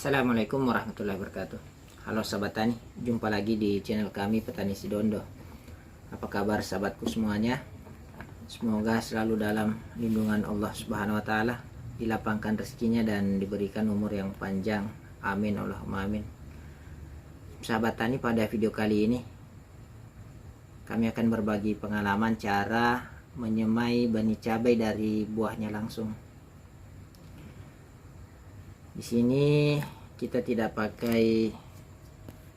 Assalamualaikum warahmatullahi wabarakatuh. Halo sahabat tani, jumpa lagi di channel kami Petani Sidondo. Apa kabar sahabatku semuanya? Semoga selalu dalam lindungan Allah Subhanahu wa taala, dilapangkan rezekinya dan diberikan umur yang panjang. Amin Allahumma amin. Sahabat tani, pada video kali ini kami akan berbagi pengalaman cara menyemai benih cabai dari buahnya langsung. Di sini kita tidak pakai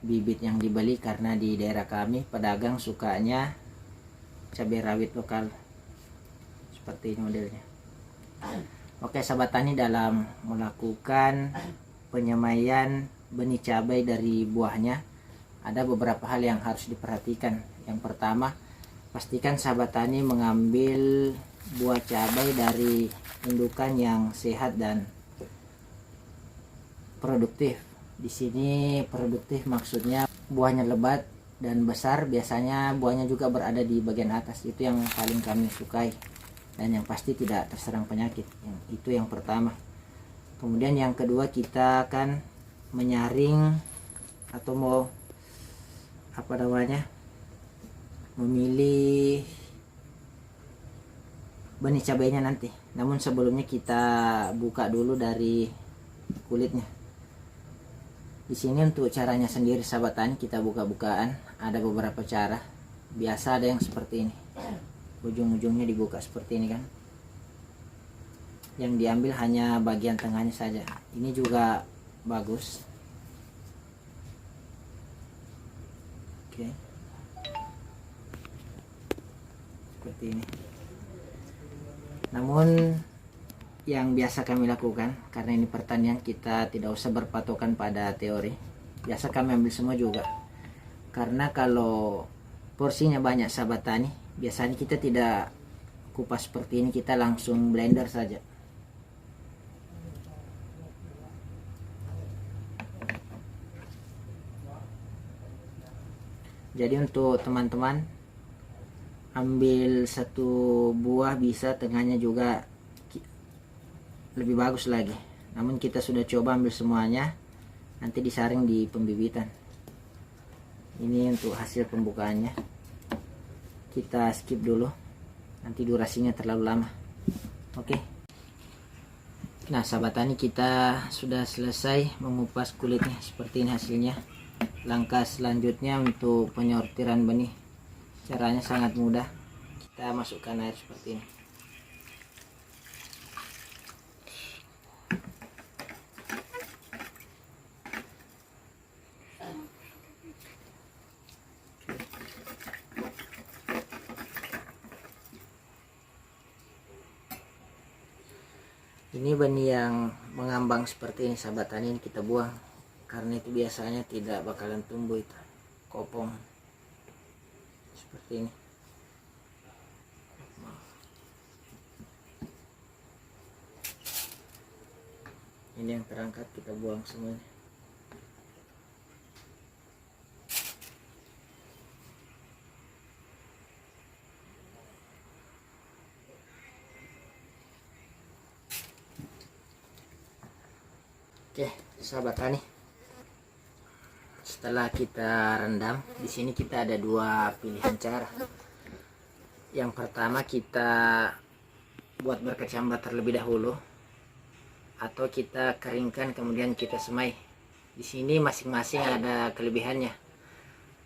bibit yang dibeli karena di daerah kami pedagang sukanya cabai rawit lokal seperti ini modelnya. Oke sahabat tani, dalam melakukan penyemaian benih cabai dari buahnya ada beberapa hal yang harus diperhatikan. Yang pertama, pastikan sahabat tani mengambil buah cabai dari indukan yang sehat dan produktif. Di sini produktif maksudnya buahnya lebat dan besar, biasanya buahnya juga berada di bagian atas. Itu yang paling kami sukai, dan yang pasti tidak terserang penyakit. Itu yang pertama. Kemudian yang kedua, kita akan menyaring atau memilih benih cabainya nanti. Namun sebelumnya kita buka dulu dari kulitnya. Di sini untuk caranya sendiri sahabat tani, kita buka-bukaan ada beberapa cara. Biasa ada yang seperti ini, ujung-ujungnya dibuka seperti ini kan. Yang diambil hanya bagian tengahnya saja. Ini juga bagus. Oke, seperti ini. Namun yang biasa kami lakukan, karena ini pertanian, kita tidak usah berpatokan pada teori. Biasa kami ambil semua juga, karena kalau porsinya banyak sahabat tani, biasanya kita tidak kupas seperti ini, kita langsung blender saja. Jadi untuk teman-teman, ambil satu buah bisa, tengahnya juga lebih bagus lagi. Namun kita sudah coba ambil semuanya, nanti disaring di pembibitan. Ini untuk hasil pembukaannya, kita skip dulu, nanti durasinya terlalu lama. Oke. Nah sahabat tani, kita sudah selesai mengupas kulitnya. Seperti ini hasilnya. Langkah selanjutnya untuk penyortiran benih, caranya sangat mudah. Kita masukkan air seperti ini. Ini benih yang mengambang seperti ini sahabat tani, ini kita buang, karena itu biasanya tidak bakalan tumbuh, itu kopong seperti ini. Ini yang terangkat kita buang semuanya. Oke, sahabat tani, setelah kita rendam, di sini kita ada dua pilihan cara. Yang pertama, kita buat berkecambah terlebih dahulu, atau kita keringkan kemudian kita semai. Di sini masing-masing ada kelebihannya.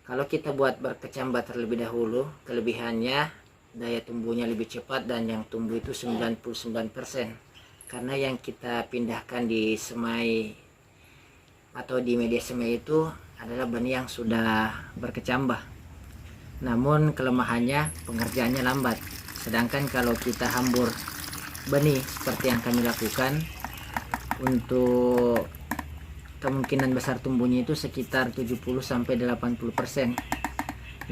Kalau kita buat berkecambah terlebih dahulu, kelebihannya daya tumbuhnya lebih cepat, dan yang tumbuh itu 99%. Karena yang kita pindahkan di semai atau di media semai itu adalah benih yang sudah berkecambah. Namun kelemahannya pengerjaannya lambat. Sedangkan kalau kita hambur benih seperti yang kami lakukan, untuk kemungkinan besar tumbuhnya itu sekitar 70-80%.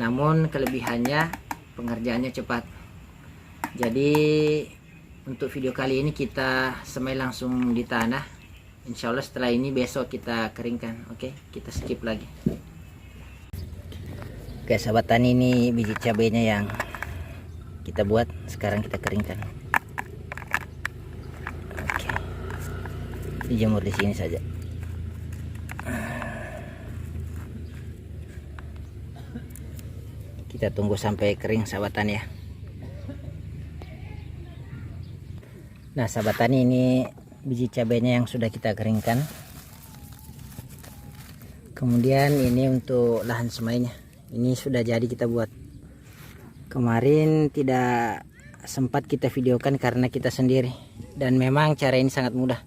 Namun kelebihannya pengerjaannya cepat. Jadi untuk video kali ini kita semai langsung di tanah. Insya Allah setelah ini besok kita keringkan. Oke, kita skip lagi. Oke sahabat tani, ini biji cabainya yang kita buat, sekarang kita keringkan. Oke, dijemur di sini saja. Kita tunggu sampai kering sahabat tani ya. Nah sahabat tani, ini biji cabenya yang sudah kita keringkan. Kemudian ini untuk lahan semainya, ini sudah jadi kita buat. Kemarin tidak sempat kita videokan karena kita sendiri, dan memang cara ini sangat mudah.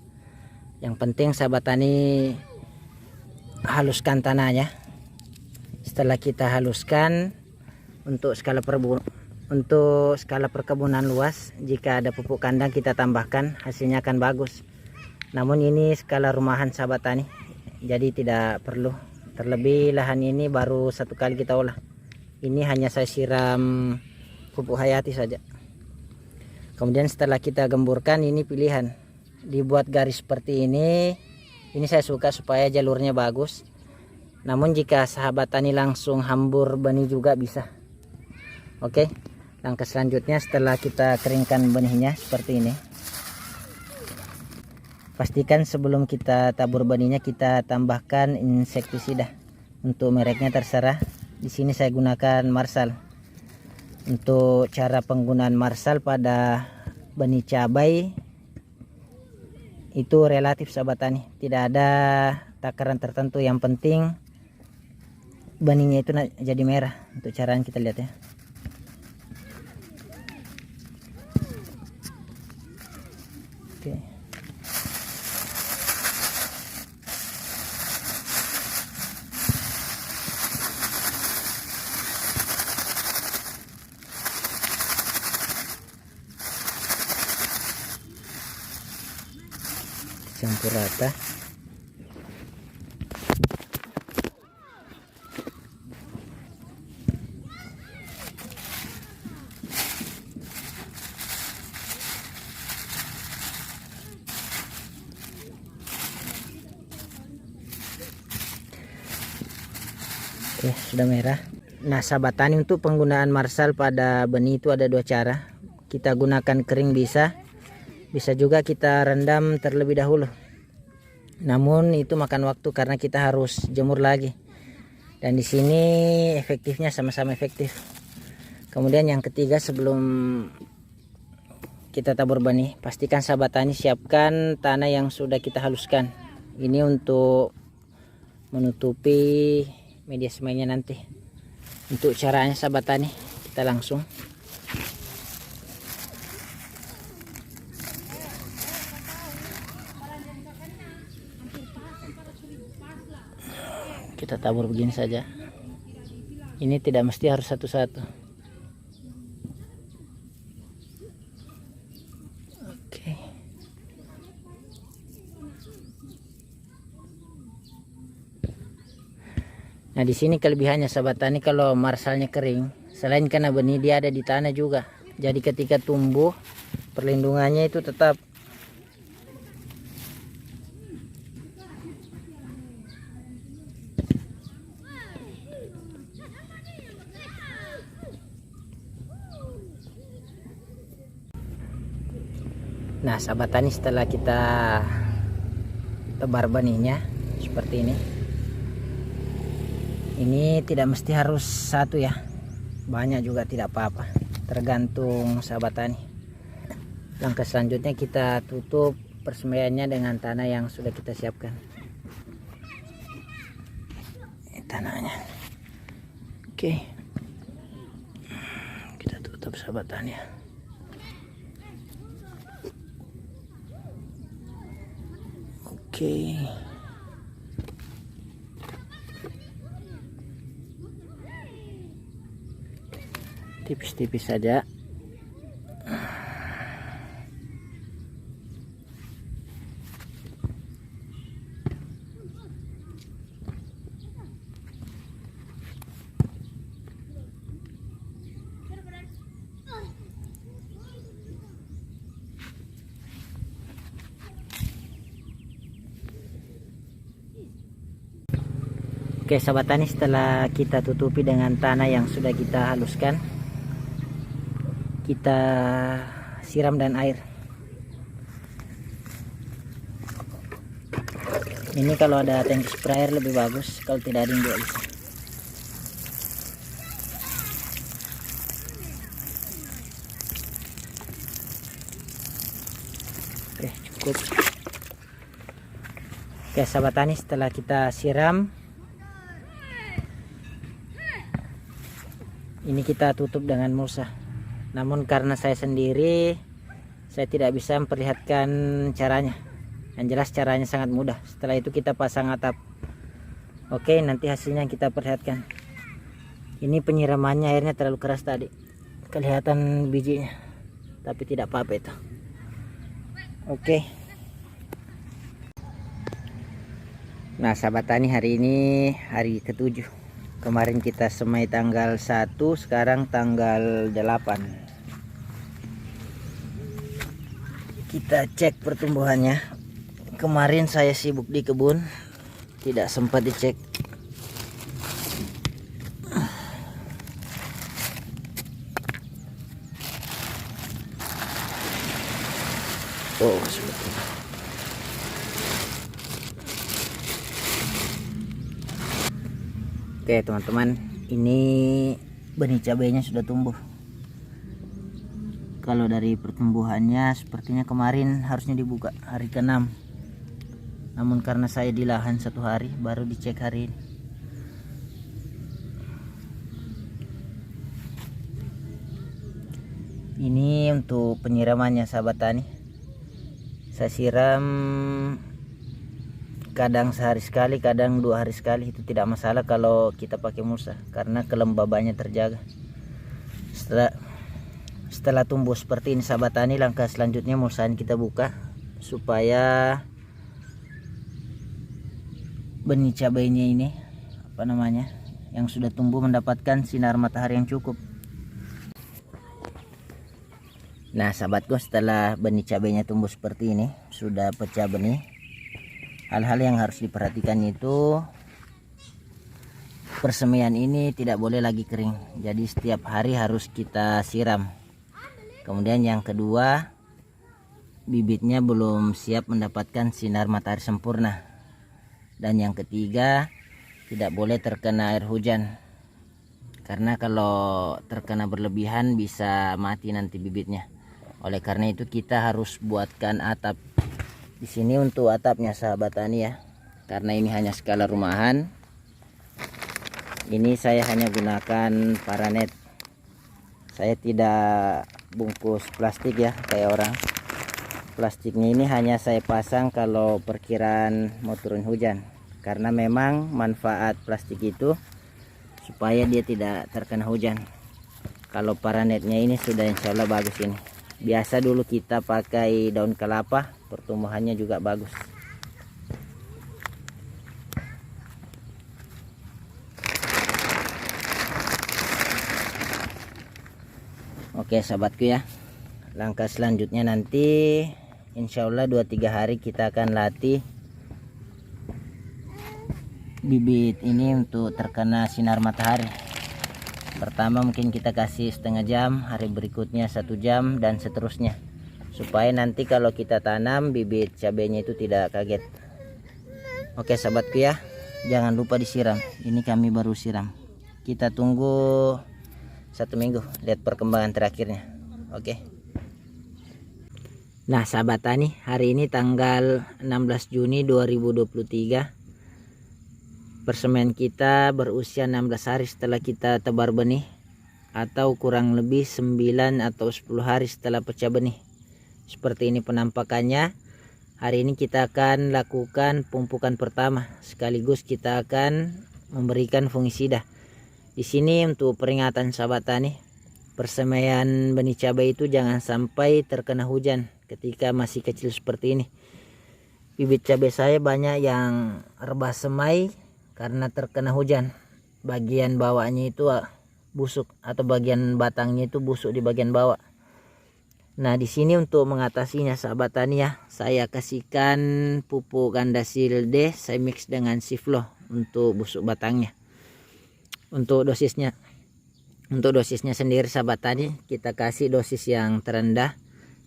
Yang penting sahabat tani haluskan tanahnya. Setelah kita haluskan, untuk skala perkebunan luas, jika ada pupuk kandang kita tambahkan, hasilnya akan bagus. Namun ini skala rumahan sahabat tani, jadi tidak perlu. Terlebih lahan ini baru 1 kali kita olah. Ini hanya saya siram pupuk hayati saja. Kemudian setelah kita gemburkan, ini pilihan dibuat garis seperti ini. Ini saya suka supaya jalurnya bagus. Namun jika sahabat tani langsung hambur benih juga bisa. Oke, langkah selanjutnya setelah kita keringkan benihnya seperti ini, pastikan sebelum kita tabur benihnya kita tambahkan insektisida. Untuk mereknya terserah. Di sini saya gunakan Marsal. Untuk cara penggunaan Marsal pada benih cabai itu relatif sahabat tani, tidak ada takaran tertentu. Yang penting benihnya itu jadi merah. Untuk caranya kita lihat ya. Oke. Campur rata. Oke, sudah merah. Nah sahabat tani, untuk penggunaan Marsal pada benih itu ada 2 cara. Kita gunakan kering bisa juga kita rendam terlebih dahulu. Namun itu makan waktu karena kita harus jemur lagi. Dan di sini efektifnya sama-sama efektif. Kemudian yang ketiga, sebelum kita tabur benih, pastikan sahabat tani siapkan tanah yang sudah kita haluskan. Ini untuk menutupi media semainya nanti. Untuk caranya sahabat tani, kita langsung kita tabur begini saja. Ini tidak mesti harus satu-satu. Oke. Nah di sini kelebihannya sahabat tani, kalau Marsalnya kering, selain karena benih dia ada di tanah juga. Jadi ketika tumbuh, perlindungannya itu tetap. Nah sahabat tani, setelah kita tebar benihnya seperti ini tidak mesti harus satu ya, banyak juga tidak apa-apa, tergantung sahabat tani. Langkah selanjutnya kita tutup persemaiannya dengan tanah yang sudah kita siapkan. Ini tanahnya. Oke, kita tutup sahabat tani ya. Oke. Tipis-tipis saja. Oke sahabat tani, setelah kita tutupi dengan tanah yang sudah kita haluskan, kita siram dan air. Ini kalau ada tangki sprayer lebih bagus, kalau tidak ada juga bisa. Oke sahabat tani, setelah kita siram, ini kita tutup dengan mulsa. Namun karena saya sendiri, saya tidak bisa memperlihatkan caranya. Yang jelas caranya sangat mudah. Setelah itu kita pasang atap. Oke, nanti hasilnya kita perlihatkan. Ini penyiramannya airnya terlalu keras tadi, kelihatan bijinya, tapi tidak apa-apa itu. Oke. Nah sahabat tani, hari ini hari ke-7. Kemarin kita semai tanggal 1, sekarang tanggal 8. Kita cek pertumbuhannya. Kemarin saya sibuk di kebun, tidak sempat dicek. Oh, seperti ini. Oke teman-teman, ini benih cabenya sudah tumbuh. Kalau dari pertumbuhannya sepertinya kemarin harusnya dibuka hari ke-6. Namun karena saya di lahan 1 hari, baru dicek hari ini. Ini untuk penyiramannya sahabat tani. Saya siram kadang sehari sekali, kadang 2 hari sekali. Itu tidak masalah kalau kita pakai mulsa, karena kelembabannya terjaga. Setelah tumbuh seperti ini sahabat tani, langkah selanjutnya mulsanya kita buka supaya benih cabainya ini yang sudah tumbuh mendapatkan sinar matahari yang cukup. Nah sahabatku, setelah benih cabainya tumbuh seperti ini, sudah pecah benih, hal-hal yang harus diperhatikan itu, persemaian ini tidak boleh lagi kering, jadi setiap hari harus kita siram. Kemudian yang kedua, bibitnya belum siap mendapatkan sinar matahari sempurna. Dan yang ketiga, tidak boleh terkena air hujan, karena kalau terkena berlebihan bisa mati nanti bibitnya. Oleh karena itu kita harus buatkan atap. Di sini untuk atapnya sahabat tani ya, karena ini hanya skala rumahan, ini saya hanya gunakan paranet. Saya tidak bungkus plastik ya kayak orang. Plastiknya ini hanya saya pasang kalau perkiraan mau turun hujan, karena memang manfaat plastik itu supaya dia tidak terkena hujan. Kalau paranetnya ini sudah insya Allah bagus ini. Biasa dulu kita pakai daun kelapa, pertumbuhannya juga bagus. Oke sahabatku ya, langkah selanjutnya nanti insya Allah 2-3 hari kita akan latih bibit ini untuk terkena sinar matahari. Pertama mungkin kita kasih setengah jam, hari berikutnya 1 jam, dan seterusnya, supaya nanti kalau kita tanam bibit cabenya itu tidak kaget. Oke sahabatku ya, jangan lupa disiram. Ini kami baru siram, kita tunggu 1 minggu lihat perkembangan terakhirnya. Oke. Nah sahabat tani, hari ini tanggal 16 Juni 2023. Persemaian kita berusia 16 hari setelah kita tebar benih, atau kurang lebih 9 atau 10 hari setelah pecah benih. Seperti ini penampakannya. Hari ini kita akan lakukan pemupukan pertama, sekaligus kita akan memberikan fungisida. Di sini untuk peringatan sahabat tani, persemaian benih cabai itu jangan sampai terkena hujan ketika masih kecil seperti ini. Bibit cabai saya banyak yang rebah semai karena terkena hujan. Bagian bawahnya itu busuk, atau bagian batangnya itu busuk di bagian bawah. Nah di sini untuk mengatasinya sahabat tani ya, saya kasihkan pupuk Gandasil D, saya mix dengan Siflo untuk busuk batangnya. Untuk dosisnya sendiri sahabat tani, kita kasih dosis yang terendah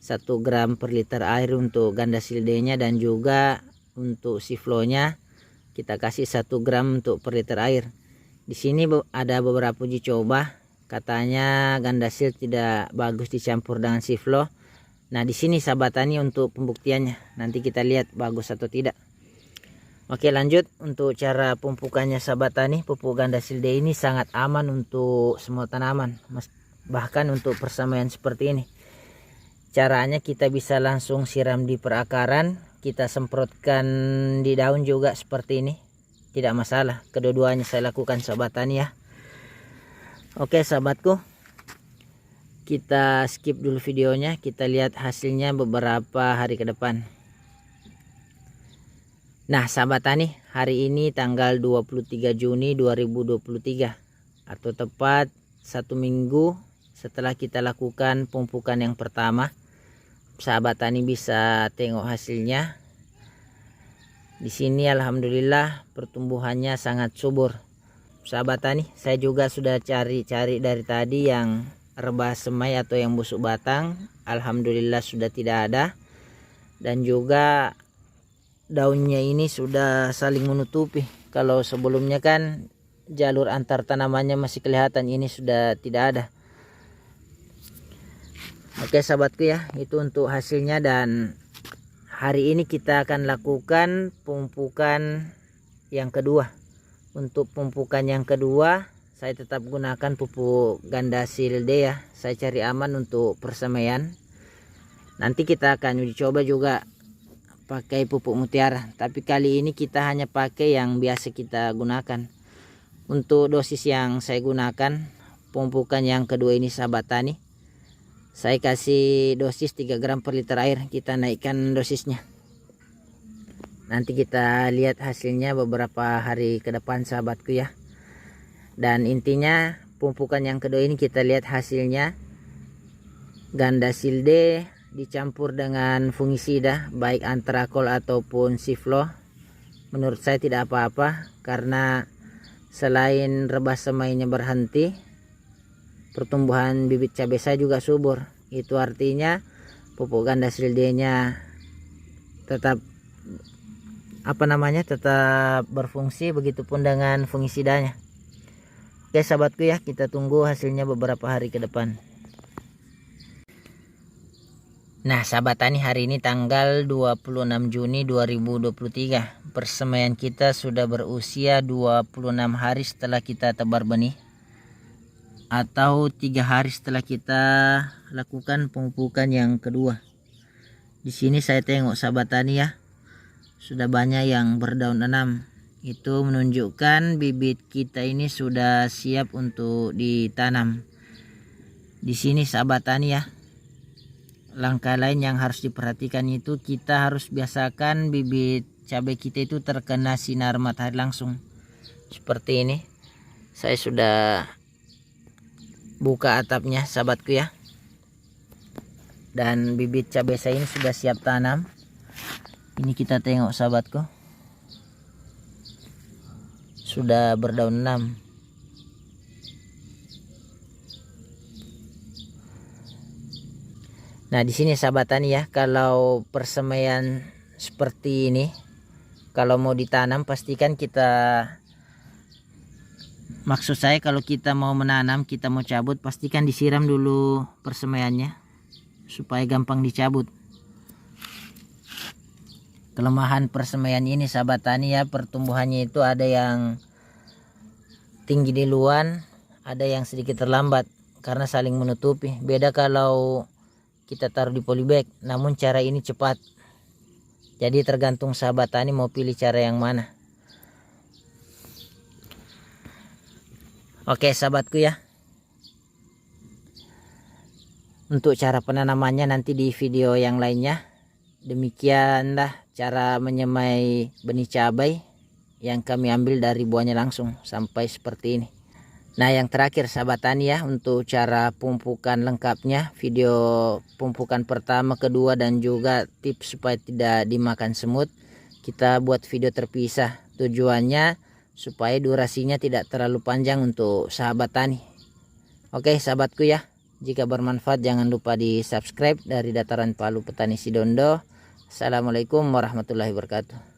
1 gram per liter air untuk Gandasil D nya, dan juga untuk Siflo nya kita kasih 1 gram untuk per liter air. Di sini ada beberapa uji coba, katanya Gandasil tidak bagus dicampur dengan Siflo. Nah di sini sahabat tani untuk pembuktiannya, nanti kita lihat bagus atau tidak. Oke, lanjut untuk cara pemupukannya sahabat tani. Pupuk ganda silde ini sangat aman untuk semua tanaman, bahkan untuk persamaian seperti ini. Caranya kita bisa langsung siram di perakaran, kita semprotkan di daun juga seperti ini, tidak masalah. Kedua-duanya saya lakukan sahabat tani ya. Oke sahabatku, kita skip dulu videonya, kita lihat hasilnya beberapa hari ke depan. Nah sahabat tani, hari ini tanggal 23 Juni 2023 atau tepat 1 minggu setelah kita lakukan pemupukan yang pertama. Sahabat tani bisa tengok hasilnya. Di sini alhamdulillah pertumbuhannya sangat subur. Sahabat tani, saya juga sudah cari-cari dari tadi yang rebah semai atau yang busuk batang. Alhamdulillah sudah tidak ada. Dan juga daunnya ini sudah saling menutupi. Kalau sebelumnya kan jalur antar tanamannya masih kelihatan, ini sudah tidak ada. Oke sahabatku ya, itu untuk hasilnya. Dan hari ini kita akan lakukan pemupukan yang kedua. Untuk pemupukan yang kedua saya tetap gunakan pupuk ganda silde ya. Saya cari aman untuk persemaian. Nanti kita akan uji coba juga pakai pupuk mutiara, tapi kali ini kita hanya pakai yang biasa kita gunakan. Untuk dosis yang saya gunakan pemupukan yang kedua ini sahabat tani, saya kasih dosis 3 gram per liter air. Kita naikkan dosisnya, nanti kita lihat hasilnya beberapa hari ke depan sahabatku ya. Dan intinya pemupukan yang kedua ini kita lihat hasilnya ganda silde dicampur dengan fungisida baik antrakol ataupun siflo. Menurut saya tidak apa-apa, karena selain rebah semainya berhenti, pertumbuhan bibit cabai saya juga subur. Itu artinya pupuk ganda silde-nya tetap tetap berfungsi, begitupun dengan fungisidanya. Oke sahabatku ya, kita tunggu hasilnya beberapa hari ke depan. Nah sahabat tani, hari ini tanggal 26 Juni 2023. Persemaian kita sudah berusia 26 hari setelah kita tebar benih, atau 3 hari setelah kita lakukan pemupukan yang kedua. Di sini saya tengok sahabat tani ya, sudah banyak yang berdaun 6. Itu menunjukkan bibit kita ini sudah siap untuk ditanam. Di sini sahabat tani ya, langkah lain yang harus diperhatikan itu kita harus biasakan bibit cabai kita itu terkena sinar matahari langsung. Seperti ini. Saya sudah buka atapnya sahabatku ya. Dan bibit cabai saya ini sudah siap tanam. Ini kita tengok sahabatku, sudah berdaun 6. Nah di sini sahabat tani ya, kalau persemaian seperti ini, kalau mau ditanam pastikan maksud saya kalau kita mau menanam, kita mau cabut, pastikan disiram dulu persemaiannya supaya gampang dicabut. Kelemahan persemaian ini sahabat tani ya, pertumbuhannya itu ada yang tinggi duluan, ada yang sedikit terlambat karena saling menutupi. Beda kalau kita taruh di polybag, namun cara ini cepat. Jadi tergantung sahabat tani mau pilih cara yang mana. Oke sahabatku ya, untuk cara penanamannya nanti di video yang lainnya. Demikianlah cara menyemai benih cabai yang kami ambil dari buahnya langsung sampai seperti ini. Nah yang terakhir sahabat tani ya, untuk cara pemupukan lengkapnya, video pemupukan pertama, kedua, dan juga tips supaya tidak dimakan semut, kita buat video terpisah. Tujuannya supaya durasinya tidak terlalu panjang untuk sahabat tani. Oke sahabatku ya, jika bermanfaat jangan lupa di subscribe. Dari Dataran Palu Petani Sidondo, Assalamualaikum warahmatullahi wabarakatuh.